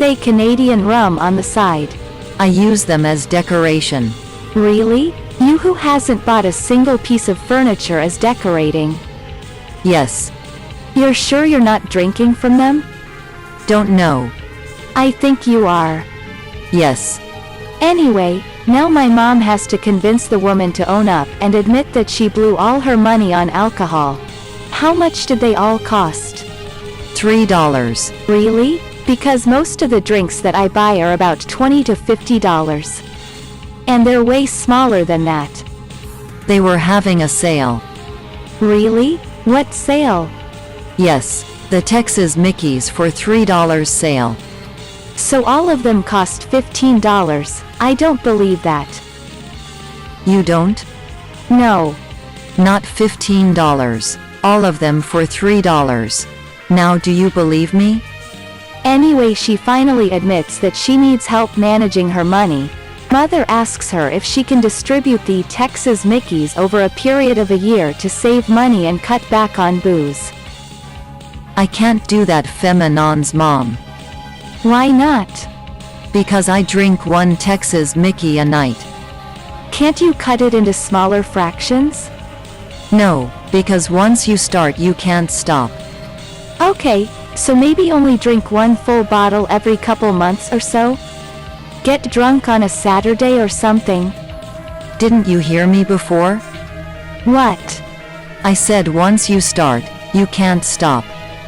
They Canadian rum on the side. I use them as decoration. Really? You who hasn't bought a single piece of furniture as decorating? Yes. You're sure you're not drinking from them? Don't know. I think you are. Yes. Anyway, now my mom has to convince the woman to own up and admit that she blew all her money on alcohol. How much did they all cost? $3. Really? Because most of the drinks that I buy are about $20 to $50. And they're way smaller than that. They were having a sale. Really? What sale? Yes, the Texas Mickeys for $3 sale. So all of them cost $15. I don't believe that. You don't? No. Not $15. All of them for $3. Now do you believe me? Anyway, she finally admits that she needs help managing her money. Mother asks her if she can distribute the Texas Mickeys over a period of a year to save money and cut back on booze. I can't do that, Feminon's mom. Why not? Because I drink one Texas Mickey a night. Can't you cut it into smaller fractions? No, because once you start you can't stop. Okay, so maybe only drink one full bottle every couple months or so? Get drunk on a Saturday or something. Didn't you hear me before? What? I said once you start, you can't stop.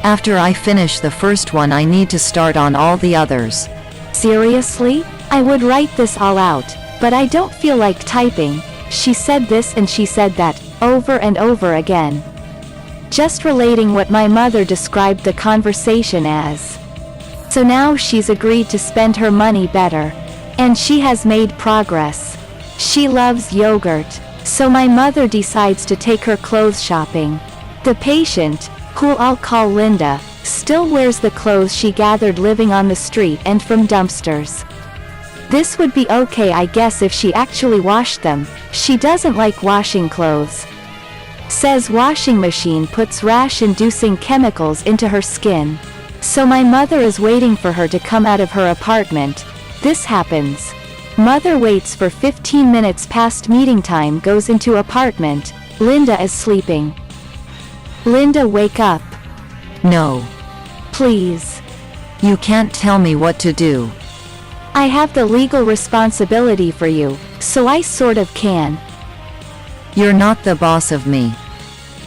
After I finish the first one I need to start on all the others. Seriously? I would write this all out, but I don't feel like typing. She said this and she said that, over and over again. Just relating what my mother described the conversation as. So now she's agreed to spend her money better. And she has made progress. She loves yogurt, so my mother decides to take her clothes shopping. The patient, who I'll call Linda, still wears the clothes she gathered living on the street and from dumpsters. This would be okay, I guess, if she actually washed them. She doesn't like washing clothes. Says washing machine puts rash-inducing chemicals into her skin. So my mother is waiting for her to come out of her apartment. This happens. Mother waits for 15 minutes past meeting time, goes into apartment. Linda is sleeping. Linda, wake up. No. Please. You can't tell me what to do. I have the legal responsibility for you, so I sort of can. You're not the boss of me.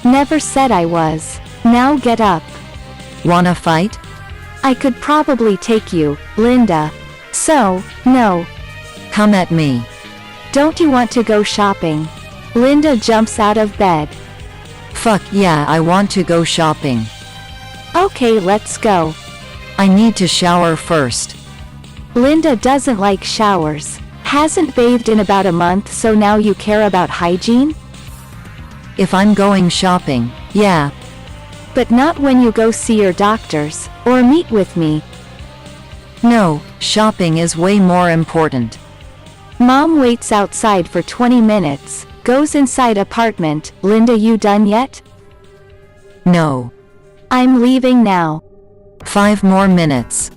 Never said I was. Now get up. Wanna fight? I could probably take you, Linda. So, no. Come at me. Don't you want to go shopping? Linda jumps out of bed. Fuck yeah, I want to go shopping. Okay, let's go. I need to shower first. Linda doesn't like showers. Hasn't bathed in about a month, so now you care about hygiene? If I'm going shopping, yeah. But not when you go see your doctors, or meet with me. No, shopping is way more important. Mom waits outside for 20 minutes, goes inside apartment. Linda, you done yet? No. I'm leaving now. 5 more minutes.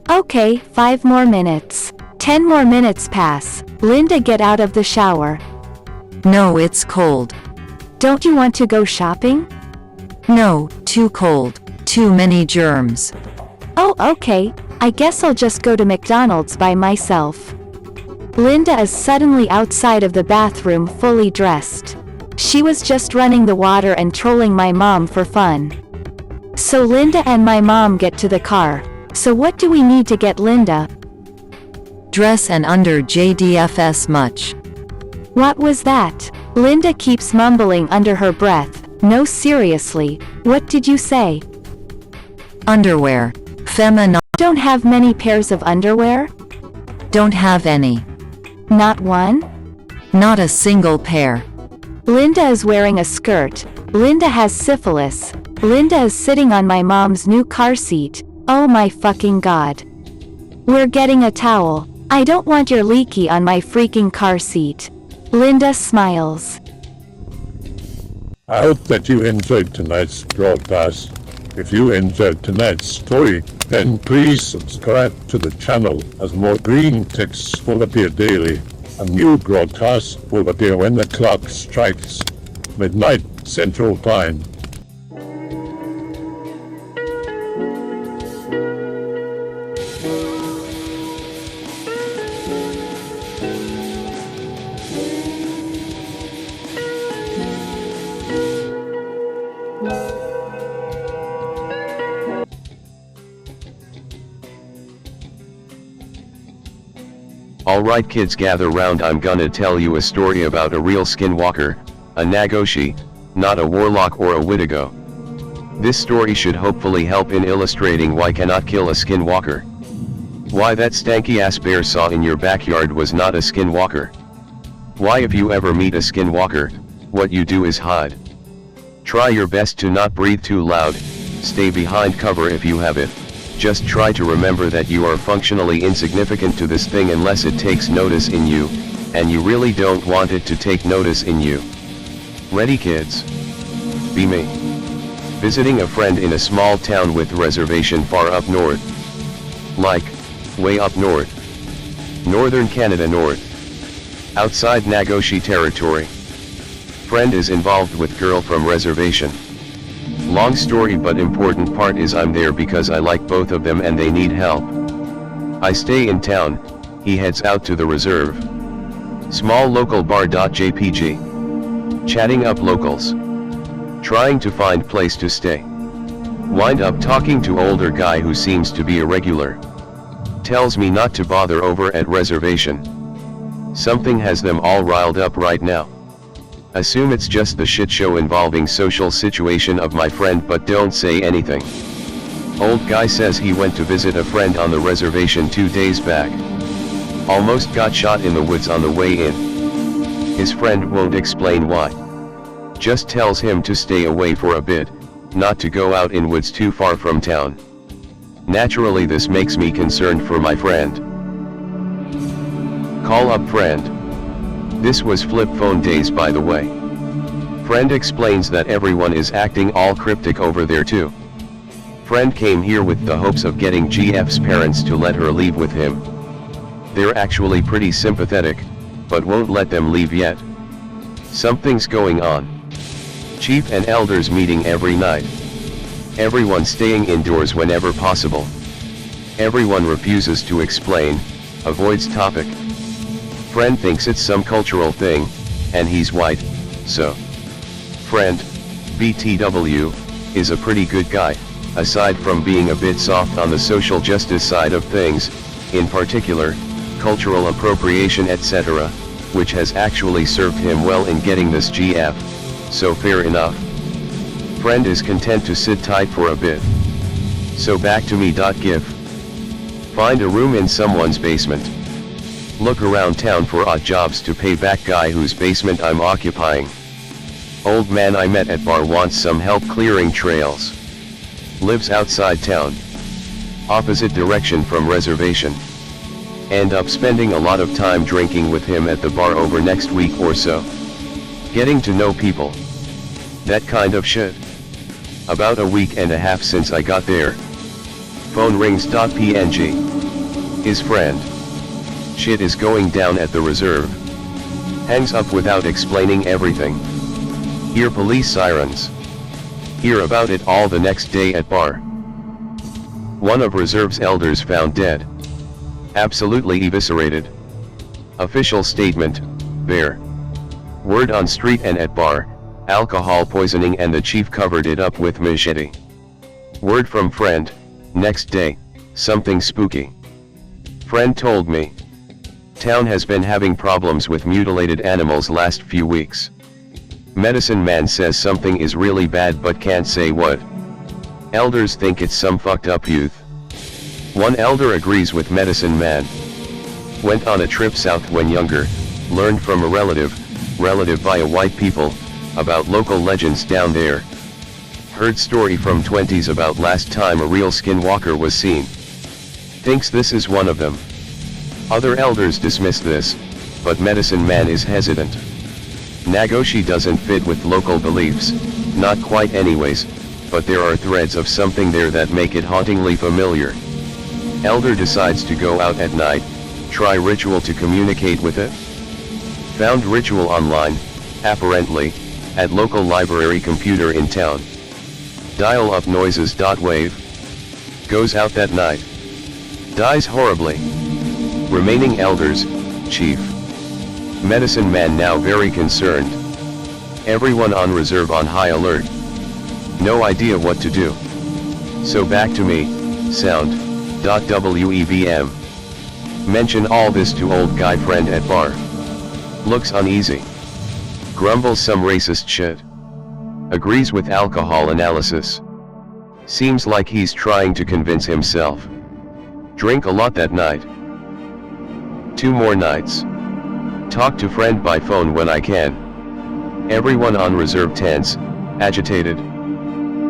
Okay, 5 more minutes. 10 more minutes pass. Linda, get out of the shower. No, it's cold. Don't you want to go shopping? No, too cold. Too many germs. Oh, okay. I guess I'll just go to McDonald's by myself. Linda is suddenly outside of the bathroom fully dressed. She was just running the water and trolling my mom for fun. So Linda and my mom get to the car. So what do we need to get Linda? Dress and under JDFS much. What was that? Linda keeps mumbling under her breath. No, seriously, what did you say? Underwear. Feminine. Don't have many pairs of underwear? Don't have any. Not one? Not a single pair. Linda is wearing a skirt. Linda has syphilis. Linda is sitting on my mom's new car seat. Oh my fucking god. We're getting a towel. I don't want your leaky on my freaking car seat. Linda smiles. I hope that you enjoyed tonight's broadcast. If you enjoyed tonight's story, then please subscribe to the channel as more green texts will appear daily. A new broadcast will appear when the clock strikes midnight Central Time. Alright kids, gather round, I'm gonna tell you a story about a real skinwalker, a Nagoshi, not a warlock or a Witigo. This story should hopefully help in illustrating why cannot kill a skinwalker. Why that stanky ass bear saw in your backyard was not a skinwalker. Why if you ever meet a skinwalker, what you do is hide. Try your best to not breathe too loud, stay behind cover if you have it. Just try to remember that you are functionally insignificant to this thing unless it takes notice in you, and you really don't want it to take notice in you. Ready kids? Be me. Visiting a friend in a small town with reservation far up north. Like, way up north. Northern Canada north. Outside Nagoshi territory. Friend is involved with girl from reservation. Long story, but important part is I'm there because I like both of them and they need help. I stay in town, he heads out to the reserve. Small local bar.jpg. Chatting up locals. Trying to find place to stay. Wind up talking to older guy who seems to be irregular. Tells me not to bother over at reservation. Something has them all riled up right now. Assume it's just the shit show involving social situation of my friend, but don't say anything. Old guy says he went to visit a friend on the reservation 2 days back. Almost got shot in the woods on the way in. His friend won't explain why. Just tells him to stay away for a bit, not to go out in woods too far from town. Naturally this makes me concerned for my friend. Call up friend. This was flip phone days, by the way. Friend explains that everyone is acting all cryptic over there too. Friend came here with the hopes of getting GF's parents to let her leave with him. They're actually pretty sympathetic, but won't let them leave yet. Something's going on. Chief and elders meeting every night. Everyone staying indoors whenever possible. Everyone refuses to explain, avoids topic. Friend thinks it's some cultural thing, and he's white, so. Friend, BTW, is a pretty good guy, aside from being a bit soft on the social justice side of things, in particular, cultural appropriation etc., which has actually served him well in getting this GF, so fair enough. Friend is content to sit tight for a bit. So back to me. Give. Find a room in someone's basement. Look around town for odd jobs to pay back guy whose basement I'm occupying. Old man I met at bar wants some help clearing trails. Lives outside town. Opposite direction from reservation. End up spending a lot of time drinking with him at the bar over next week or so. Getting to know people. That kind of shit. About a week and a half since I got there. Phone rings. PNG. His friend. Shit is going down at the reserve. Hangs up without explaining everything. Hear police sirens. Hear about it all the next day at bar. One of reserve's elders found dead. Absolutely eviscerated. Official statement, bear. Word on street and at bar, alcohol poisoning, and the chief covered it up with machete. Word from friend, next day, something spooky. Friend told me. Town has been having problems with mutilated animals last few weeks. Medicine man says something is really bad but can't say what. Elders think it's some fucked up youth. One elder agrees with medicine man. Went on a trip south when younger, learned from a relative by a white people, about local legends down there. Heard story from 20s about last time a real skinwalker was seen. Thinks this is one of them. Other elders dismiss this, but medicine man is hesitant. Nagoshi doesn't fit with local beliefs, not quite anyways, but there are threads of something there that make it hauntingly familiar. Elder decides to go out at night, try ritual to communicate with it. Found ritual online, apparently, at local library computer in town. Dial-up noises. Wave. Goes out that night. Dies horribly. Remaining elders, chief. Medicine man now very concerned. Everyone on reserve on high alert. No idea what to do. So back to me, sound. WEVM. Mention all this to old guy friend at bar. Looks uneasy. Grumbles some racist shit. Agrees with alcohol analysis. Seems like he's trying to convince himself. Drink a lot that night. 2 more nights. Talk to friend by phone when I can. Everyone on reserve tense, agitated.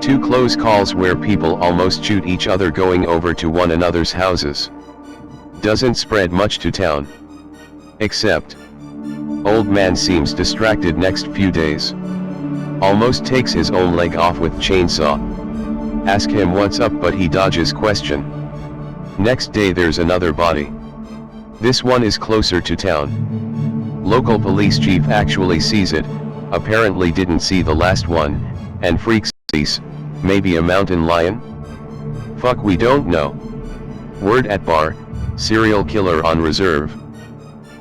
2 close calls where people almost shoot each other going over to one another's houses. Doesn't spread much to town. Except, old man seems distracted next few days. Almost takes his own leg off with chainsaw. Ask him what's up but he dodges question. Next day there's another body. This one is closer to town. Local police chief actually sees it, apparently didn't see the last one, and freaks. Maybe a mountain lion? Fuck, we don't know. Word at bar, serial killer on reserve.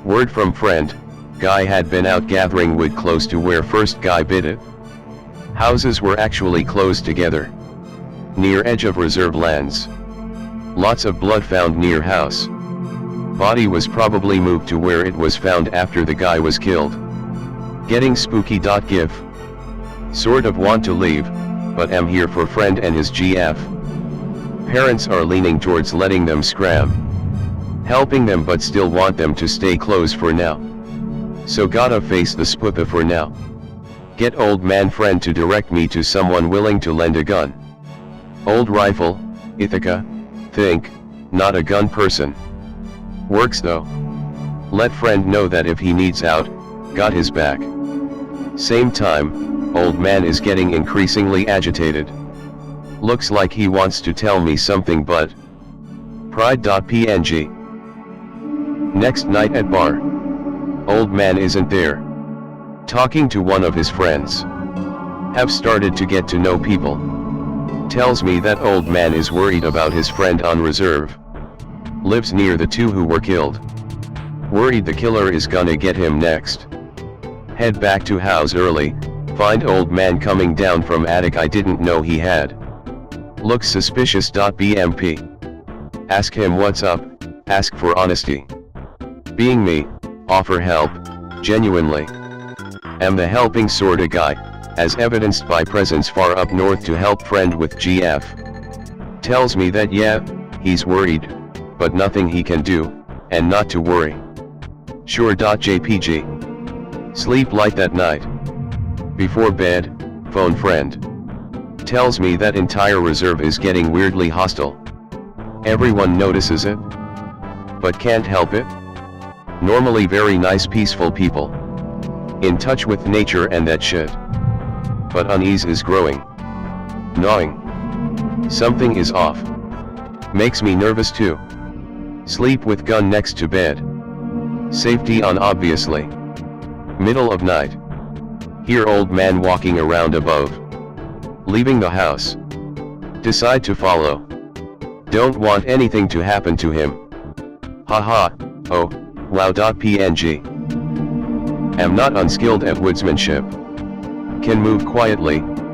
Word from friend, guy had been out gathering wood close to where first guy bit it. Houses were actually close together. Near edge of reserve lands. Lots of blood found near house. Body was probably moved to where it was found after the guy was killed. Getting spooky. Gif. Sort of want to leave, but am here for friend and his GF. Parents are leaning towards letting them scram. Helping them but still want them to stay close for now. So gotta face the spoopa for now. Get old man friend to direct me to someone willing to lend a gun. Old rifle, Ithaca, think, not a gun person. Works though. Let friend know that if he needs out, got his back. Same time, old man is getting increasingly agitated. Looks like he wants to tell me something but... Pride.png. Next night at bar. Old man isn't there. Talking to one of his friends. Have started to get to know people. Tells me that old man is worried about his friend on reserve. Lives near the 2 who were killed. Worried the killer is gonna get him next. Head back to house early, find old man coming down from attic I didn't know he had. Looks suspicious. BMP. Ask him what's up, ask for honesty. Being me, offer help, genuinely. Am the helping sorta guy, as evidenced by presence far up north to help friend with GF. Tells me that yeah, he's worried, but nothing he can do, and not to worry. Sure. JPG. Sleep light that night. Before bed, phone friend. Tells me that entire reserve is getting weirdly hostile. Everyone notices it, but can't help it. Normally very nice peaceful people. In touch with nature and that shit. But unease is growing. Gnawing. Something is off. Makes me nervous too. Sleep with gun next to bed. Safety on obviously. Middle of night. Hear old man walking around above. Leaving the house. Decide to follow. Don't want anything to happen to him. Haha, oh, wow. PNG. Am not unskilled at woodsmanship. Can move quietly,